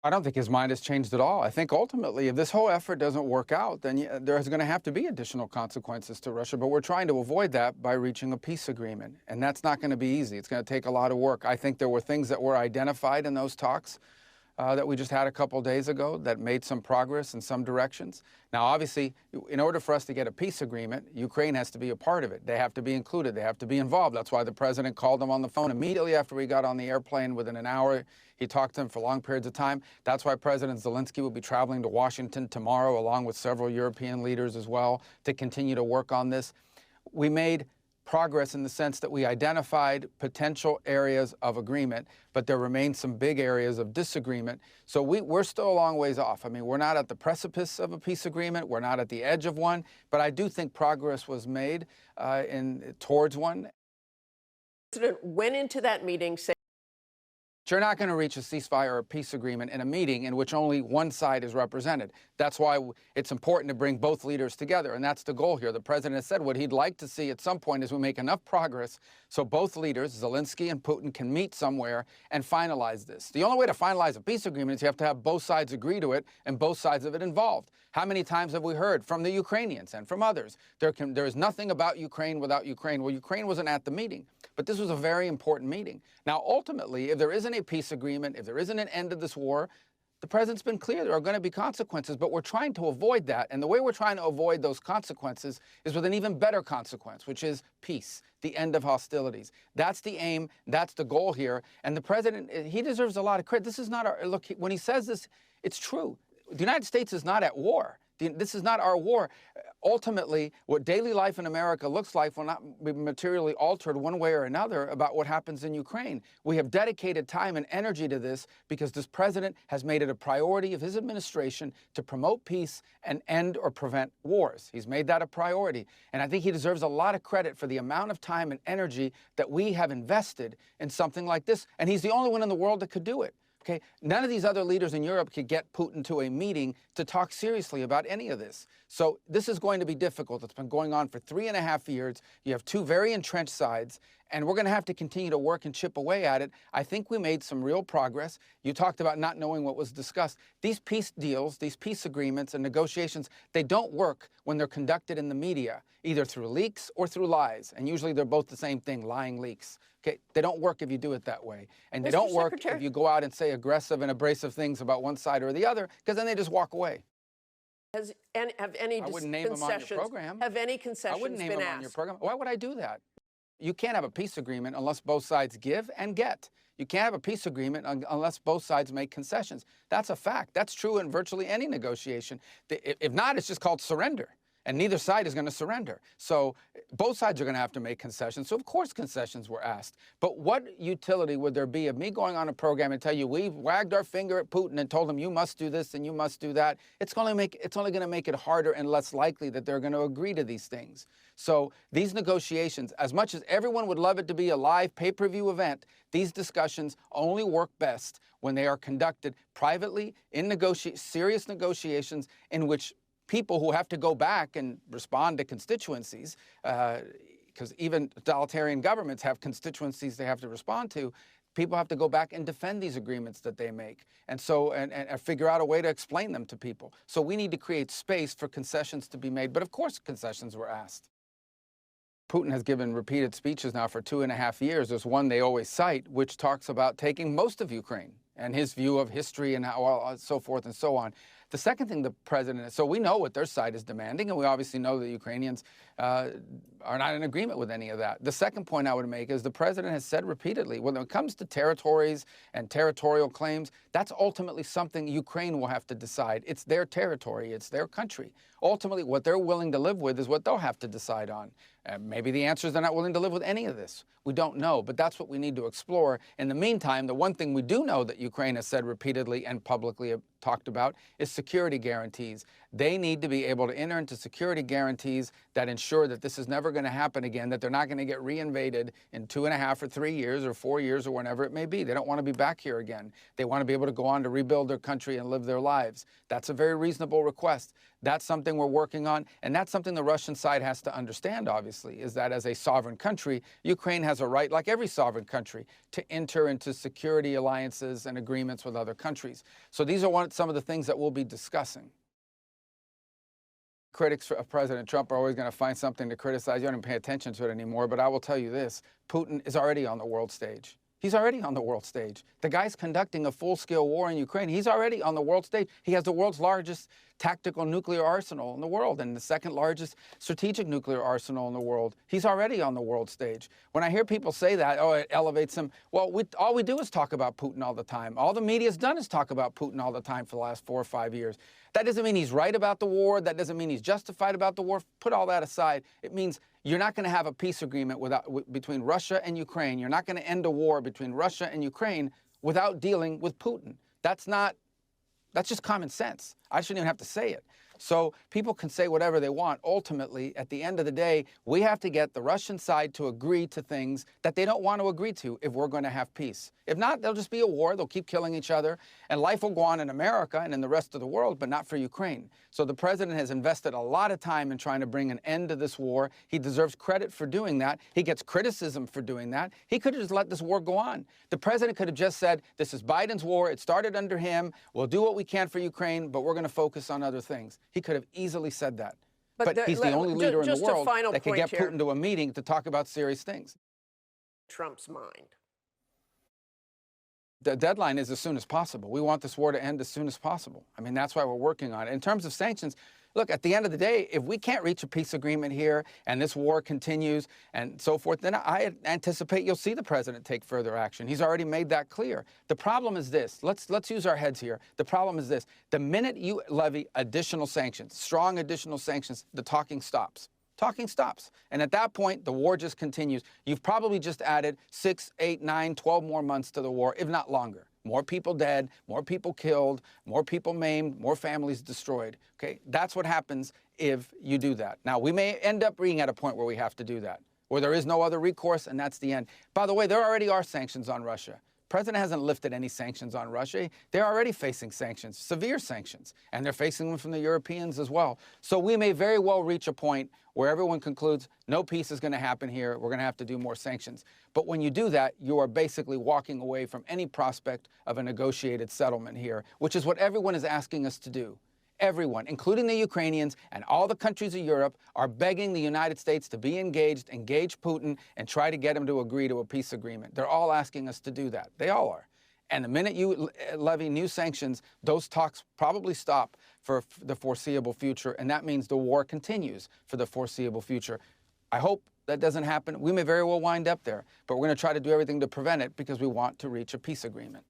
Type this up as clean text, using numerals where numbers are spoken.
I don't think his mind has changed at all. I think ultimately, if this whole effort doesn't work out, then there's going to have to be additional consequences to Russia. But we're trying to avoid that by reaching a peace agreement. And that's not going to be easy. It's going to take a lot of work. I think there were things that were identified in those talks that we just had a couple days ago that made some progress in some directions. Now, obviously, in order for us to get a peace agreement, Ukraine has to be a part of it. They have to be included. They have to be involved. That's why the president called them on the phone immediately after we got on the airplane. Within an hour, he talked to them for long periods of time. That's why President Zelenskyy will be traveling to Washington tomorrow, along with several European leaders as well, to continue to work on this. We made progress in the sense that we identified potential areas of agreement, but there remain some big areas of disagreement. So we're still a long ways off. I mean, we're not at the precipice of a peace agreement. We're not at the edge of one, but I do think progress was made towards one. The president went into that meeting saying, you're not going to reach a ceasefire or a peace agreement in a meeting in which only one side is represented. That's why it's important to bring both leaders together, and that's the goal here. The president has said what he'd like to see at some point is we make enough progress so both leaders, Zelenskyy and Putin, can meet somewhere and finalize this. The only way to finalize a peace agreement is you have to have both sides agree to it and both sides of it involved. How many times have we heard from the Ukrainians and from others, there is nothing about Ukraine without Ukraine? Well, Ukraine wasn't at the meeting, but this was a very important meeting. Now, ultimately, if there isn't a peace agreement, if there isn't an end to this war, the president's been clear there are going to be consequences, but we're trying to avoid that. And the way we're trying to avoid those consequences is with an even better consequence, which is peace, the end of hostilities. That's the aim. That's the goal here. And the president, he deserves a lot of credit. This is not our, look, when he says this, it's true. The United States is not at war. This is not our war. Ultimately, what daily life in America looks like will not be materially altered one way or another about what happens in Ukraine. We have dedicated time and energy to this because this president has made it a priority of his administration to promote peace and end or prevent wars. He's made that a priority. And I think he deserves a lot of credit for the amount of time and energy that we have invested in something like this. And he's the only one in the world that could do it. Okay, none of these other leaders in Europe could get Putin to a meeting to talk seriously about any of this. So this is going to be difficult. It's been going on for 3.5 years. You have two very entrenched sides, and we're going to have to continue to work and chip away at it. I think we made some real progress. You talked about not knowing what was discussed. These peace deals, these peace agreements and negotiations, they don't work when they're conducted in the media, either through leaks or through lies. And usually they're both the same thing, lying leaks. Okay, they don't work if you do it that way. And they don't work if you go out and say aggressive and abrasive things about one side or the other, because then they just walk away. have any I wouldn't name them on your program. Have any concessions I wouldn't name been them asked? on your program. Why would I do that? You can't have a peace agreement unless both sides give and get. You can't have a peace agreement unless both sides make concessions. That's a fact. That's true in virtually any negotiation. If not, it's just called surrender. And neither side is going to surrender. So both sides are going to have to make concessions. So, of course, concessions were asked. But what utility would there be of me going on a program and tell you we've wagged our finger at Putin and told him you must do this and you must do that? It's only going to make it harder and less likely that they're going to agree to these things. So these negotiations, as much as everyone would love it to be a live pay-per-view event, these discussions only work best when they are conducted privately in serious negotiations in which people who have to go back and respond to constituencies, because even totalitarian governments have constituencies they have to respond to, people have to go back and defend these agreements that they make, and figure out a way to explain them to people. So we need to create space for concessions to be made. But of course concessions were asked. Putin has given repeated speeches now for 2.5 years. There's one they always cite, which talks about taking most of Ukraine and his view of history and how, so forth and so on. The second thing the president, so we know what their side is demanding, and we obviously know the Ukrainians are not in agreement with any of that. The second point I would make is the president has said repeatedly, when it comes to territories and territorial claims, that's ultimately something Ukraine will have to decide. It's their territory. It's their country. Ultimately, what they're willing to live with is what they'll have to decide on. Maybe the answer is they're not willing to live with any of this. We don't know, but that's what we need to explore. In the meantime, the one thing we do know that Ukraine has said repeatedly and publicly talked about is security guarantees. They need to be able to enter into security guarantees that ensure that this is never going to happen again, that they're not going to get reinvaded in 2.5 or 3 years or 4 years or whenever it may be. They don't want to be back here again. They want to be able to go on to rebuild their country and live their lives. That's a very reasonable request. That's something we're working on, and that's something the Russian side has to understand, obviously, is that as a sovereign country, Ukraine has a right, like every sovereign country, to enter into security alliances and agreements with other countries. So these are some of the things that we'll be discussing. Critics of President Trump are always going to find something to criticize. You don't even pay attention to it anymore, but I will tell you this. Putin is already on the world stage. He's already on the world stage. The guy's conducting a full-scale war in Ukraine. He's already on the world stage. He has the world's largest tactical nuclear arsenal in the world and the second largest strategic nuclear arsenal in the world. He's already on the world stage. When I hear people say that, oh, it elevates him, well, all we do is talk about Putin all the time. All the media's done is talk about Putin all the time for the last 4 or 5 years. That doesn't mean he's right about the war. That doesn't mean he's justified about the war. Put all that aside. It means you're not going to have a peace agreement between Russia and Ukraine. You're not going to end a war between Russia and Ukraine without dealing with Putin. That's just common sense. I shouldn't even have to say it. So people can say whatever they want. Ultimately, at the end of the day, we have to get the Russian side to agree to things that they don't want to agree to if we're going to have peace. If not, there'll just be a war. They'll keep killing each other. And life will go on in America and in the rest of the world, but not for Ukraine. So the president has invested a lot of time in trying to bring an end to this war. He deserves credit for doing that. He gets criticism for doing that. He could have just let this war go on. The president could have just said, this is Biden's war. It started under him. We'll do what we can for Ukraine, but we're going to focus on other things. He could have easily said that. But he's the only leader in the world that can get Putin to a meeting to talk about serious things. Trump's mind. The deadline is as soon as possible. We want this war to end as soon as possible. I mean, that's why we're working on it. In terms of sanctions, look, at the end of the day, if we can't reach a peace agreement here and this war continues and so forth, then I anticipate you'll see the president take further action. He's already made that clear. The problem is this. Let's use our heads here. The problem is this. The minute you levy additional sanctions, strong additional sanctions, the talking stops. Talking stops. And at that point, the war just continues. You've probably just added 6, 8, 9, 12 more months to the war, if not longer. More people dead, more people killed, more people maimed, more families destroyed. Okay, that's what happens if you do that. Now, we may end up being at a point where we have to do that, where there is no other recourse, and that's the end. By the way, there already are sanctions on Russia. The president hasn't lifted any sanctions on Russia. They're already facing sanctions, severe sanctions, and they're facing them from the Europeans as well. So we may very well reach a point where everyone concludes no peace is going to happen here. We're going to have to do more sanctions. But when you do that, you are basically walking away from any prospect of a negotiated settlement here, which is what everyone is asking us to do. Everyone, including the Ukrainians and all the countries of Europe, are begging the United States to be engaged, engage Putin, and try to get him to agree to a peace agreement. They're all asking us to do that. They all are. And the minute you levy new sanctions, those talks probably stop for the foreseeable future, and that means the war continues for the foreseeable future. I hope that doesn't happen. We may very well wind up there, but we're going to try to do everything to prevent it because we want to reach a peace agreement.